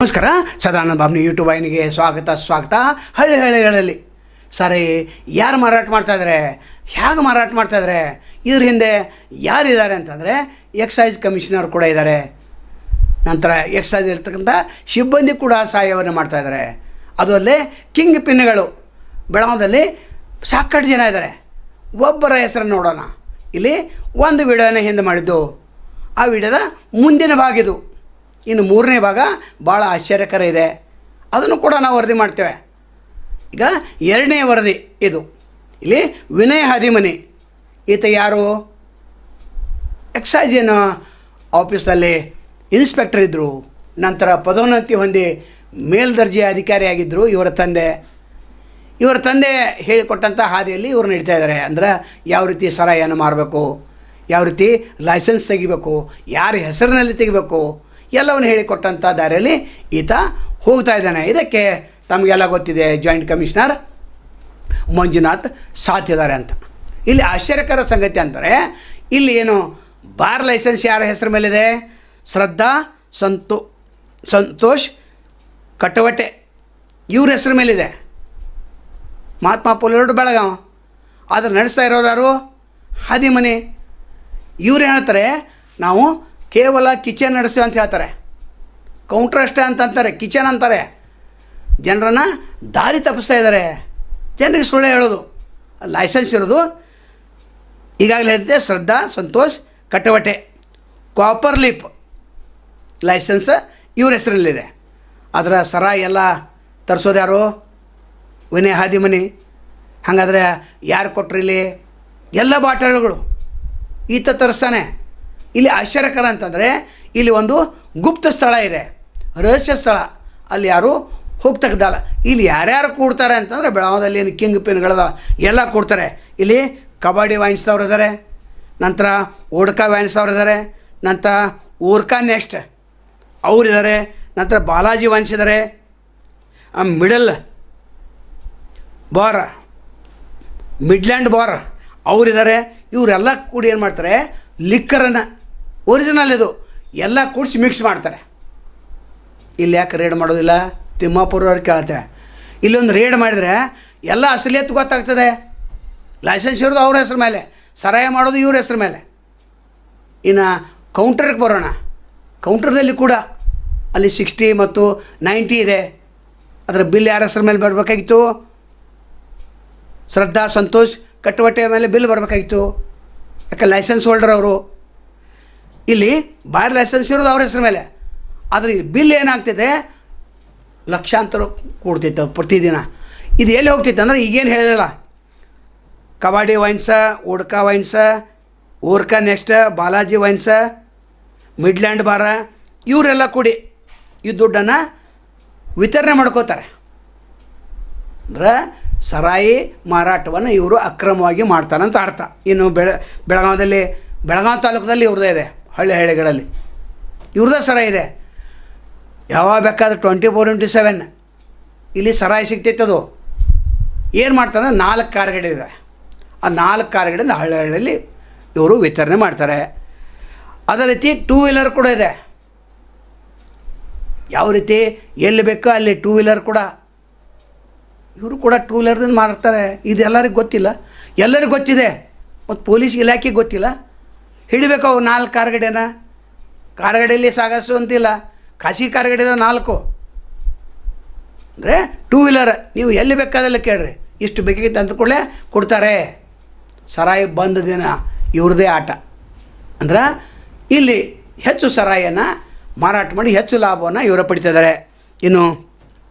ನಮಸ್ಕಾರ. ಸದಾನಂದ ಬಾಬ್ನಿ ಯೂಟ್ಯೂಬ್ ವಾಹಿನಿಗೆ ಸ್ವಾಗತ. ಹಳ್ಳಿಗಳಲ್ಲಿ ಸರಿ ಯಾರು ಮಾರಾಟ ಮಾಡ್ತಾಯಿದ್ದಾರೆ, ಹೇಗೆ ಮಾರಾಟ ಮಾಡ್ತಾಯಿದ್ದಾರೆ, ಇದ್ರ ಹಿಂದೆ ಯಾರಿದ್ದಾರೆ ಅಂತಂದರೆ ಎಕ್ಸೈಸ್ ಕಮಿಷನರ್ ಕೂಡ ಇದ್ದಾರೆ. ನಂತರ ಎಕ್ಸೈಸ್ ಇರ್ತಕ್ಕಂಥ ಸಿಬ್ಬಂದಿ ಕೂಡ ಸಹಾಯವನ್ನು ಮಾಡ್ತಾಯಿದ್ದಾರೆ. ಅದು ಅಲ್ಲೇ ಕಿಂಗ್ ಪಿನ್ಗಳು ಬೆಳಗಾವದಲ್ಲಿ ಸಾಕಷ್ಟು ಜನ ಇದ್ದಾರೆ. ಒಬ್ಬರ ಹೆಸರನ್ನು ನೋಡೋಣ. ಇಲ್ಲಿ ಒಂದು ವಿಡಿಯೋನ ಹಿಂದೆ ಮಾಡಿದ್ದು, ಆ ವಿಡಿಯೋದ ಮುಂದಿನ ಭಾಗ ಇದು. ಇನ್ನು ಮೂರನೇ ಭಾಗ ಭಾಳ ಆಶ್ಚರ್ಯಕರ ಇದೆ, ಅದನ್ನು ಕೂಡ ನಾವು ವರದಿ ಮಾಡ್ತೇವೆ. ಈಗ ಎರಡನೇ ವರದಿ ಇದು. ಇಲ್ಲಿ ವಿನಯ್ ಹಾದಿಮನಿ, ಈತ ಯಾರು? ಎಕ್ಸೈಸ್ ಆಫೀಸಲ್ಲಿ ಇನ್ಸ್ಪೆಕ್ಟರ್ ಇದ್ದರು. ನಂತರ ಪದೋನ್ನತಿ ಹೊಂದಿ ಮೇಲ್ದರ್ಜೆಯ ಅಧಿಕಾರಿಯಾಗಿದ್ದರು. ಇವರ ತಂದೆ ಹೇಳಿಕೊಟ್ಟಂಥ ಹಾದಿಯಲ್ಲಿ ಇವರು ನಡೀತಾ ಇದ್ದಾರೆ. ಅಂದ್ರೆ ಯಾವ ರೀತಿ ಸರಾಯಿಯನ್ನು ಮಾರಬೇಕು, ಯಾವ ರೀತಿ ಲೈಸೆನ್ಸ್ ತೆಗಿಬೇಕು, ಯಾರ ಹೆಸರಿನಲ್ಲಿ ತೆಗಿಬೇಕು, ಎಲ್ಲವನ್ನು ಹೇಳಿಕೊಟ್ಟಂಥ ದಾರಿಯಲ್ಲಿ ಈತ ಹೋಗ್ತಾ ಇದ್ದಾನೆ. ಇದಕ್ಕೆ ತಮಗೆಲ್ಲ ಗೊತ್ತಿದೆ, ಜಾಯಿಂಟ್ ಕಮಿಷನರ್ ಮಂಜುನಾಥ್ ಸಾಥ್ ಇದ್ದಾರೆ ಅಂತ. ಇಲ್ಲಿ ಆಶ್ಚರ್ಯಕರ ಸಂಗತಿ ಅಂತಾರೆ, ಇಲ್ಲಿ ಏನು ಬಾರ್ ಲೈಸೆನ್ಸ್ ಯಾರ ಹೆಸರು ಮೇಲಿದೆ? ಶ್ರದ್ಧಾ ಸಂತೋಷ್ ಕಟವಟೆ ಇವ್ರ ಹೆಸರು ಮೇಲಿದೆ. ಮಹಾತ್ಮ ಪೋಲಿರೋಡು ಬೆಳಗಾವ. ಆದರೆ ನಡೆಸ್ತಾ ಇರೋರು ಯಾರು? ಹಾದಿಮನಿ. ಇವ್ರು ಹೇಳ್ತಾರೆ, ನಾವು ಕೇವಲ ಕಿಚನ್ ನಡೆಸ್ತೀವಿ ಅಂತ ಹೇಳ್ತಾರೆ. ಕೌಂಟ್ರ್ ಅಷ್ಟೇ ಅಂತಂತಾರೆ, ಕಿಚನ್ ಅಂತಾರೆ. ಜನರನ್ನು ದಾರಿ ತಪ್ಪಿಸ್ತಾ ಇದ್ದಾರೆ, ಜನರಿಗೆ ಸುಳ್ಳು ಹೇಳೋದು. ಲೈಸೆನ್ಸ್ ಇರೋದು ಈಗಾಗಲೇ ಹೇಳಿದ್ದೆ, ಶ್ರದ್ಧಾ ಸಂತೋಷ್ ಕಟವಟೆ. ಕಾಪರ್ ಲಿಪ್ ಲೈಸೆನ್ಸ್ ಇವ್ರ ಹೆಸರಲ್ಲಿದೆ. ಅದರ ಸರಾಯಿ ಎಲ್ಲ ತರಿಸೋದು ಯಾರು? ವಿನಯ್ ಹಾದಿಮನಿ. ಹಾಗಾದರೆ ಯಾರು ಕೊಟ್ಟರು? ಇಲ್ಲಿ ಎಲ್ಲ ಬಾಟಲ್ಗಳು ಈತ ತರಿಸ್ತಾನೆ. ಇಲ್ಲಿ ಆಶ್ಚರ್ಯಕರ ಅಂತಂದರೆ, ಇಲ್ಲಿ ಒಂದು ಗುಪ್ತ ಸ್ಥಳ ಇದೆ, ರಹಸ್ಯ ಸ್ಥಳ. ಅಲ್ಲಿ ಯಾರು ಹೋಗ್ತಕ್ಕದಲ್ಲ. ಇಲ್ಲಿ ಯಾರ್ಯಾರು ಕೂಡ್ತಾರೆ ಅಂತಂದರೆ, ಬೆಳಗಾವದಲ್ಲಿ ಏನು ಕಿಂಗ್ ಪಿನ್ಗಳದ ಎಲ್ಲ ಕೂಡ್ತಾರೆ. ಇಲ್ಲಿ ಕಬಡ್ಡಿ ವಾಯಿಸ್ದವ್ರು ಇದ್ದಾರೆ, ನಂತರ ಓಡ್ಕಾ ವಾಯಿಸ್ದವ್ರು ಇದ್ದಾರೆ, ನಂತರ ಊರ್ಕಾ ನೆಕ್ಸ್ಟ್ ಅವರಿದ್ದಾರೆ, ನಂತರ ಬಾಲಾಜಿ ವಾಯಿಸಿದ್ದಾರೆ, ಮಿಡಲ್ ಬಾರ್ ಮಿಡ್ಲ್ಯಾಂಡ್ ಬಾರ್ ಅವರಿದ್ದಾರೆ. ಇವರೆಲ್ಲ ಕೂಡಿ ಏನು ಮಾಡ್ತಾರೆ? ಲಿಕ್ಕರನ್ನು ಒರಿಜಿನಲ್ ಇದು ಎಲ್ಲ ಕೂಡಿಸಿ ಮಿಕ್ಸ್ ಮಾಡ್ತಾರೆ. ಇಲ್ಲಿ ಯಾಕೆ ರೇಡ್ ಮಾಡೋದಿಲ್ಲ? ತಿಮ್ಮಾಪುರವ್ರು ಕೇಳ್ತೇವೆ. ಇಲ್ಲೊಂದು ರೇಡ್ ಮಾಡಿದರೆ ಎಲ್ಲ ಅಸಲಿಯತ್ತು ಗೊತ್ತಾಗ್ತದೆ. ಲೈಸೆನ್ಸ್ ಇರೋದು ಅವ್ರ ಹೆಸ್ರ ಮೇಲೆ, ಸರಾಯ ಮಾಡೋದು ಇವ್ರ ಹೆಸ್ರ ಮೇಲೆ. ಇನ್ನು ಕೌಂಟರ್ಗೆ ಬರೋಣ. ಕೌಂಟರ್ದಲ್ಲಿ ಕೂಡ ಅಲ್ಲಿ 60 ಮತ್ತು 90 ಇದೆ. ಅದರ ಬಿಲ್ ಯಾರ ಹೆಸ್ರ ಮೇಲೆ ಬರಬೇಕಾಗಿತ್ತು? ಶ್ರದ್ಧಾ ಸಂತೋಷ್ ಕಟವಟೆ ಮೇಲೆ ಬಿಲ್ ಬರಬೇಕಾಗಿತ್ತು. ಯಾಕೆ ಲೈಸೆನ್ಸ್ ಹೋಲ್ಡರ್ ಅವರು. ಇಲ್ಲಿ ಬಾರ್ ಲೈಸೆನ್ಸ್ ಇರೋದು ಅವ್ರ ಹೆಸ್ರ ಮೇಲೆ. ಆದರೆ ಬಿಲ್ ಏನಾಗ್ತಿದೆ? ಲಕ್ಷಾಂತರ ಕೊಡ್ತಿತ್ತು ಪ್ರತಿದಿನ. ಇದು ಎಲ್ಲಿ ಹೋಗ್ತಿತ್ತು ಅಂದರೆ, ಈಗೇನು ಹೇಳಿದಲ್ಲ, ಕಬಡ್ಡಿ ವೈನ್ಸ, ಓಡ್ಕಾ ವೈನ್ಸ, ಊರ್ಕಾ next, Balaji wines, midland bar, ಇವರೆಲ್ಲ ಕೂಡಿ ಈ ದುಡ್ಡನ್ನು ವಿತರಣೆ ಮಾಡ್ಕೋತಾರೆ. ಅಂದ್ರೆ ಸರಾಯಿ ಮಾರಾಟವನ್ನು ಇವರು ಅಕ್ರಮವಾಗಿ ಮಾಡ್ತಾರಂತ ಅರ್ಥ. ಇನ್ನು ಬೆಳಗಾವಿ ತಾಲೂಕದಲ್ಲಿ ಇವ್ರದ್ದೇ ಇದೆ. ಹಳ್ಳಿಗಳಲ್ಲಿ ಇವ್ರದ್ದೇ ಸರಾಯಿ ಇದೆ. ಯಾವಾಗ ಬೇಕಾದ್ರೆ 24/7 ಇಲ್ಲಿ ಸರಾಯಿ ಸಿಗ್ತೈತದು. ಏನು ಮಾಡ್ತಾರೆ? 4 ಕಾರ್ಗಡೆ ಇದೆ. ಆ 4 ಕಾರ್ಗಡೆಯಿಂದ ಹಳ್ಳಿಗಳಲ್ಲಿ ಇವರು ವಿತರಣೆ ಮಾಡ್ತಾರೆ. ಅದೇ ರೀತಿ 2 ವೀಲರ್ ಕೂಡ ಇದೆ. ಯಾವ ರೀತಿ ಎಲ್ಲಿ ಬೇಕೋ ಅಲ್ಲಿ 2 ವೀಲರ್ ಕೂಡ ಇವರು ಕೂಡ 2 ವೀಲರ್ದಿಂದ ಮಾಡ್ತಾರೆ. ಇದು ಎಲ್ಲರಿಗೂ ಗೊತ್ತಿಲ್ಲ, ಎಲ್ಲರಿಗೂ ಗೊತ್ತಿದೆ, ಮತ್ತು ಪೊಲೀಸ್ ಇಲಾಖೆಗೆ ಗೊತ್ತಿಲ್ಲ. ಹಿಡಿಬೇಕು ಅವು 4 ಕಾರ್ಗಡೆನ. ಕಾರ್ಗಡೆಯಲ್ಲಿ ಸಾಗಿಸುವಂತಿಲ್ಲ, ಖಾಸಗಿ ಕಾರ್ಗಡೆ 4. ಅಂದರೆ 2 ವೀಲರ್ ನೀವು ಎಲ್ಲಿ ಬೇಕಾದಲ್ಲ ಕೇಳ್ರಿ, ಇಷ್ಟು ಬೇಕಾಗಿತ್ತು ಅಂತ ಕೂಡಲೇ ಕೊಡ್ತಾರೆ. ಸರಾಯಿ ಬಂದ ದಿನ ಇವ್ರದ್ದೇ ಆಟ. ಅಂದ್ರೆ ಇಲ್ಲಿ ಹೆಚ್ಚು ಸರಾಯಿಯನ್ನು ಮಾರಾಟ ಮಾಡಿ ಹೆಚ್ಚು ಲಾಭವನ್ನು ಇವರೇ ಪಡಿತಿದ್ದಾರೆ. ಇನ್ನು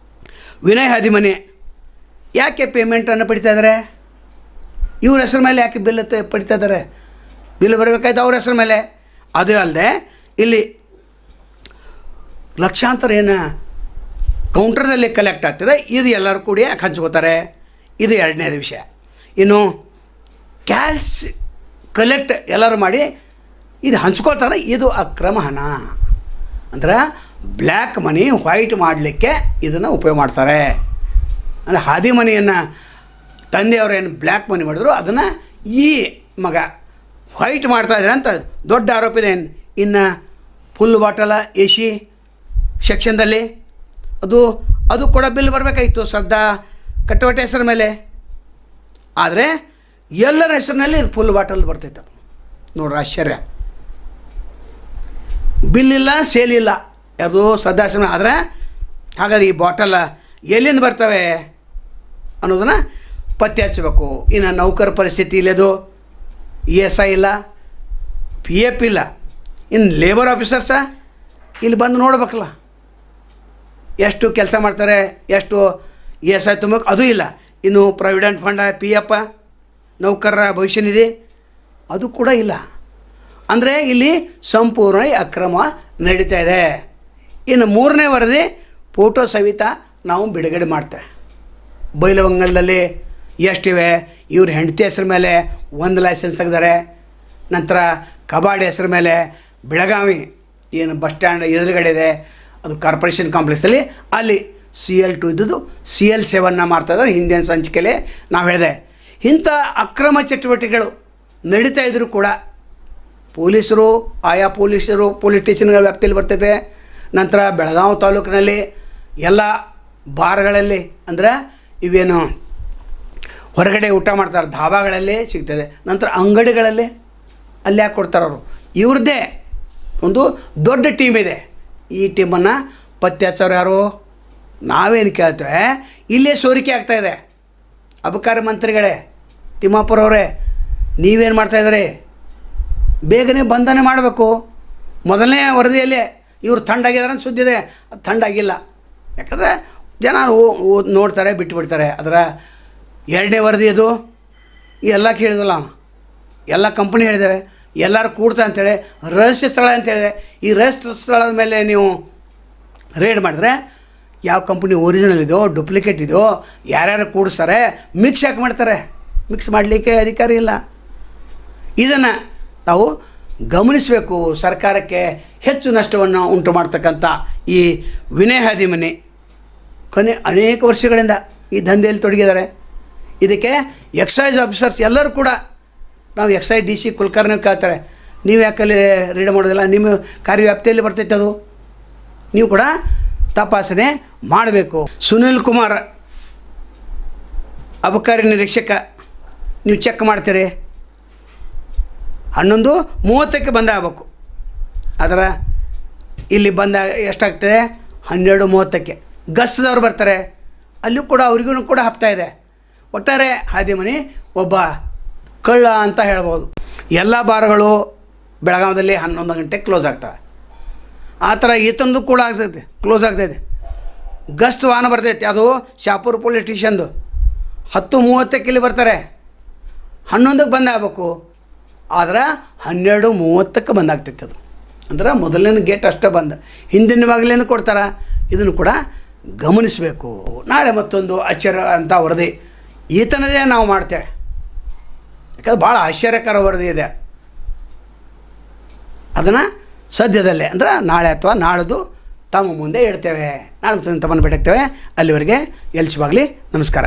ವಿನಯ್ ಹಾದಿಮನಿ ಯಾಕೆ ಪೇಮೆಂಟನ್ನು ಪಡಿತಾ ಇದ್ದಾರೆ? ಇವ್ರ ಹೆಸ್ರ ಮೇಲೆ ಯಾಕೆ ಬಿಲ್ ಪಡಿತಾ ಇದ್ದಾರೆ? ಬಿಲ್ ಬರಬೇಕಾಯ್ತು ಅವ್ರ ಹೆಸ್ರ ಮೇಲೆ. ಅದು ಅಲ್ಲದೆ ಇಲ್ಲಿ ಲಕ್ಷಾಂತರ ಏನು ಕೌಂಟರ್ದಲ್ಲಿ ಕಲೆಕ್ಟ್ ಆಗ್ತದೆ, ಇದು ಎಲ್ಲರೂ ಕೂಡಿ ಹಂಚ್ಕೋತಾರೆ. ಇದು ಎರಡನೇದು ವಿಷಯ. ಇನ್ನು ಕ್ಯಾಶ್ ಕಲೆಕ್ಟ್ ಎಲ್ಲರೂ ಮಾಡಿ ಇದು ಹಂಚ್ಕೊಳ್ತಾರೆ. ಇದು ಅಕ್ರಮ ಹಣ. ಅಂದ್ರೆ ಬ್ಲ್ಯಾಕ್ ಮನಿ ವೈಟ್ ಮಾಡಲಿಕ್ಕೆ ಇದನ್ನು ಉಪಯೋಗ ಮಾಡ್ತಾರೆ. ಅಂದರೆ ಹಾದಿಮನಿಯನ್ನು ತಂದೆಯವರು ಏನು ಬ್ಲ್ಯಾಕ್ ಮನಿ ಮಾಡಿದ್ರು, ಅದನ್ನು ಈ ಮಗ ವೈಟ್ ಮಾಡ್ತಾಯಿದ್ದಾರೆ ಅಂತ ದೊಡ್ಡ ಆರೋಪ ಇದೆ. ಇನ್ನು ಫುಲ್ ಬಾಟಲ AC ಸೆಕ್ಷನ್ದಲ್ಲಿ ಅದು ಅದು ಕೂಡ ಬಿಲ್ ಬರಬೇಕಾಯಿತು ಶ್ರದ್ಧಾ ಕಟ್ಟವಟೆ ಹೆಸರ ಮೇಲೆ. ಆದರೆ ಎಲ್ಲರ ಹೆಸರಿನಲ್ಲಿ ಇದು ಫುಲ್ ಬಾಟಲ್ ಬರ್ತೈತೆ ನೋಡ್ರಿ, ಆಶ್ಚರ್ಯ. ಬಿಲ್ ಇಲ್ಲ, ಸೇಲ್ ಇಲ್ಲ, ಯಾವುದು ಶ್ರದ್ಧಾ ಹೆಸರು. ಆದರೆ ಹಾಗಾದ್ರೆ ಈ ಬಾಟಲ್ ಎಲ್ಲಿಂದ ಬರ್ತವೆ ಅನ್ನೋದನ್ನು ಪತ್ತೆ ಹಚ್ಚಬೇಕು. ಇನ್ನು ನೌಕರ ಪರಿಸ್ಥಿತಿ ಇಲ್ಲದು, ESI ಇಲ್ಲ, PF ಇಲ್ಲ, ಇನ್ನು ಲೇಬರ್ ಆಫೀಸರ್ಸ ಇಲ್ಲಿ ಬಂದು ನೋಡ್ಬೇಕಲ್ಲ ಎಷ್ಟು ಕೆಲಸ ಮಾಡ್ತಾರೆ, ಎಷ್ಟು ESI ತುಂಬಕ್ಕೆ ಅದು ಇಲ್ಲ. ಇನ್ನು ಪ್ರಾವಿಡೆಂಟ್ ಫಂಡ, PF, ನೌಕರರ ಭವಿಷ್ಯ ನಿಧಿ ಅದು ಕೂಡ ಇಲ್ಲ. ಅಂದರೆ ಇಲ್ಲಿ ಸಂಪೂರ್ಣ ಅಕ್ರಮ ನಡೀತಾ ಇದೆ. ಇನ್ನು ಮೂರನೇ ವರದಿ ಫೋಟೋ ಸಹಿತ ನಾವು ಬಿಡುಗಡೆ ಮಾಡ್ತೇವೆ. ಬೈಲಹೊಂಗಲದಲ್ಲಿ ಎಷ್ಟಿವೆ, ಇವ್ರ ಹೆಂಡತಿ ಹೆಸ್ರ ಮೇಲೆ 1 ಲೈಸೆನ್ಸ್ ತೆಗೆದಾರೆ. ನಂತರ ಕಬಾಡಿ ಹೆಸ್ರ ಮೇಲೆ ಬೆಳಗಾವಿ ಏನು ಬಸ್ ಸ್ಟ್ಯಾಂಡ್ ಎದುರುಗಡೆ ಇದೆ, ಅದು ಕಾರ್ಪೊರೇಷನ್ ಕಾಂಪ್ಲೆಕ್ಸಲ್ಲಿ, ಅಲ್ಲಿ CL2 ಇದ್ದದ್ದು CL7 ಮಾಡ್ತಾಯಿದ್ದಾರೆ. ಹಿಂದಿನ ಸಂಚಿಕೆಯಲ್ಲಿ ನಾವು ಹೇಳಿದೆ. ಇಂಥ ಅಕ್ರಮ ಚಟುವಟಿಕೆಗಳು ನಡೀತಾ ಇದ್ದರೂ ಕೂಡ ಪೊಲೀಸರು, ಆಯಾ ಪೊಲೀಸರು ಪೊಲೀಸ್ ಸ್ಟೇಷನ್ಗಳ ವ್ಯಾಪ್ತಿಯಲ್ಲಿ ಬರ್ತೈತೆ. ನಂತರ ಬೆಳಗಾವಿ ತಾಲೂಕಿನಲ್ಲಿ ಎಲ್ಲ ಬಾರ್ಗಳಲ್ಲಿ, ಅಂದರೆ ಇವೇನು ಹೊರಗಡೆ ಊಟ ಮಾಡ್ತಾರೆ ಧಾಬಾಗಳಲ್ಲಿ ಸಿಗ್ತದೆ. ನಂತರ ಅಂಗಡಿಗಳಲ್ಲಿ ಅಲ್ಲಿ ಯಾಕೆ ಕೊಡ್ತಾರೆ ಅವರು, ಇವ್ರದ್ದೇ ಒಂದು ದೊಡ್ಡ ಟೀಮ್ ಇದೆ. ಈ ಟೀಮನ್ನು ಪತ್ತೆ ಹಚ್ಚೋರು ಯಾರು, ನಾವೇನು ಕೇಳ್ತೇವೆ. ಇಲ್ಲೇ ಸೋರಿಕೆ ಆಗ್ತಾಯಿದೆ. ಅಬಕಾರಿ ಮಂತ್ರಿಗಳೇ, ತಿಮ್ಮಾಪುರವರೇ, ನೀವೇನು ಮಾಡ್ತಾಯಿದ್ದೀರಿ? ಬೇಗನೆ ಬಂಧನೆ ಮಾಡಬೇಕು. ಮೊದಲನೇ ವರದಿಯಲ್ಲೇ ಇವರು ಥಂಡಾಗಿದ್ದಾರೆ ಅಂತ ಸುದ್ದಿದೆ, ಅದು ಥಂಡಾಗಿಲ್ಲ. ಯಾಕಂದರೆ ಜನ ನೋಡ್ತಾರೆ, ಬಿಟ್ಟುಬಿಡ್ತಾರೆ. ಅದರ ಎರಡನೇ ವರದಿ ಅದು ಎಲ್ಲ ಕೇಳಿದಲ್ಲ, ಎಲ್ಲ ಕಂಪ್ನಿ ಹೇಳಿದ್ದೇವೆ, ಎಲ್ಲರೂ ಕೂಡ್ತಾ ಅಂತೇಳಿ ರಹಸ್ಯ ಸ್ಥಳ ಅಂತೇಳಿದೆ. ಈ ರಹಸ್ಯ ಸ್ಥಳದ ಮೇಲೆ ನೀವು ರೇಡ್ ಮಾಡಿದ್ರೆ ಯಾವ ಕಂಪ್ನಿ ಒರಿಜಿನಲ್ ಇದೆಯೋ ಡೂಪ್ಲಿಕೇಟ್ ಇದೆಯೋ ಯಾರ್ಯಾರು ಕೂಡಿಸ್ತಾರೆ, ಮಿಕ್ಸ್ ಯಾಕೆ ಮಾಡ್ತಾರೆ? ಮಿಕ್ಸ್ ಮಾಡಲಿಕ್ಕೆ ಅಧಿಕಾರ ಇಲ್ಲ. ಇದನ್ನು ನಾವು ಗಮನಿಸಬೇಕು. ಸರ್ಕಾರಕ್ಕೆ ಹೆಚ್ಚು ನಷ್ಟವನ್ನು ಉಂಟು ಮಾಡ್ತಕ್ಕಂಥ ಈ ವಿನಯ್ ಹಾದಿಮನಿ ಅನೇಕ ವರ್ಷಗಳಿಂದ ಈ ದಂಧೆಯಲ್ಲಿ ತೊಡಗಿದ್ದಾರೆ. ಇದಕ್ಕೆ ಎಕ್ಸೈಸ್ ಆಫೀಸರ್ಸ್ ಎಲ್ಲರೂ ಕೂಡ, ನಾವು ಎಕ್ಸೈಸ್ DC ಕುಲಕರ್ಣಿ ಕೇಳ್ತಾರೆ, ನೀವು ಯಾಕಲ್ಲಿ ರೀಡ್ ಮಾಡೋದಿಲ್ಲ, ನಿಮ್ಮ ಕಾರ್ಯವ್ಯಾಪ್ತಿಯಲ್ಲಿ ಬರ್ತೈತೆ ಅದು, ನೀವು ಕೂಡ ತಪಾಸಣೆ ಮಾಡಬೇಕು. ಸುನಿಲ್ ಕುಮಾರ್ ಅಬಕಾರಿ ನಿರೀಕ್ಷಕ, ನೀವು ಚೆಕ್ ಮಾಡ್ತೀರಿ, 11:30ಕ್ಕೆ ಬಂದಾಗಬೇಕು. ಅದರ ಇಲ್ಲಿ ಬಂದ ಎಷ್ಟಾಗ್ತದೆ, 12:30ಕ್ಕೆ ಗಸ್ತದವ್ರು ಬರ್ತಾರೆ, ಅಲ್ಲೂ ಕೂಡ ಅವ್ರಿಗೂ ಕೂಡ ಹಪ್ತಾಯಿದೆ. ಒಟ್ಟಾರೆ ಹಾದಿಮನಿ ಒಬ್ಬ ಕಳ್ಳ ಅಂತ ಹೇಳ್ಬೋದು. ಎಲ್ಲ ಬಾರ್ಗಳು ಬೆಳಗಾವಿಯಲ್ಲಿ 11 ಗಂಟೆಗೆ ಕ್ಲೋಸ್ ಆಗ್ತವೆ. ಆ ಥರ ಈತಂದು ಕೂಡ ಆಗ್ತೈತೆ, ಕ್ಲೋಸ್ ಆಗ್ತೈತೆ. ಗಸ್ತು ವಾಹನ ಬರ್ತೈತೆ, ಅದು ಶಾಪುರ್ ಪೊಲೀಸ್ ಸ್ಟೇಷನ್ದು. 10:30ಕ್ಕೆ ಇಲ್ಲಿ ಬರ್ತಾರೆ, 11ಕ್ಕೆ ಬಂದಾಗಬೇಕು. ಆದ್ರೆ 12:30ಕ್ಕೆ ಬಂದಾಗ್ತೈತೆ ಅದು. ಅಂದ್ರೆ ಮೊದಲನೇ ಗೇಟ್ ಅಷ್ಟೇ ಬಂದು, ಹಿಂದಿನ ಬಾಗಿಲಿಂದ ಕೊಡ್ತಾರೆ. ಇದನ್ನು ಕೂಡ ಗಮನಿಸಬೇಕು. ನಾಳೆ ಮತ್ತೊಂದು ಆಶ್ಚರ್ಯ ಅಂತ ವರದಿ ಈತನದೇ ನಾವು ಮಾಡ್ತೇವೆ. ಯಾಕಂದ್ರೆ ಭಾಳ ಆಶ್ಚರ್ಯಕರ ವರದಿ ಇದೆ. ಅದನ್ನು ಸದ್ಯದಲ್ಲೇ ಅಂದರೆ ನಾಳೆ ಅಥವಾ ನಾಳಿದ್ದು ತಮ್ಮ ಮುಂದೆ ಇಡ್ತೇವೆ. ನಾಳೆ ತಮ್ಮನ್ನು ಭೇಟಿಯಾಗ್ತೇವೆ. ಅಲ್ಲಿವರೆಗೆ ಎಲ್ಚ್ ಬಾಗ್ಲಿ, ನಮಸ್ಕಾರ.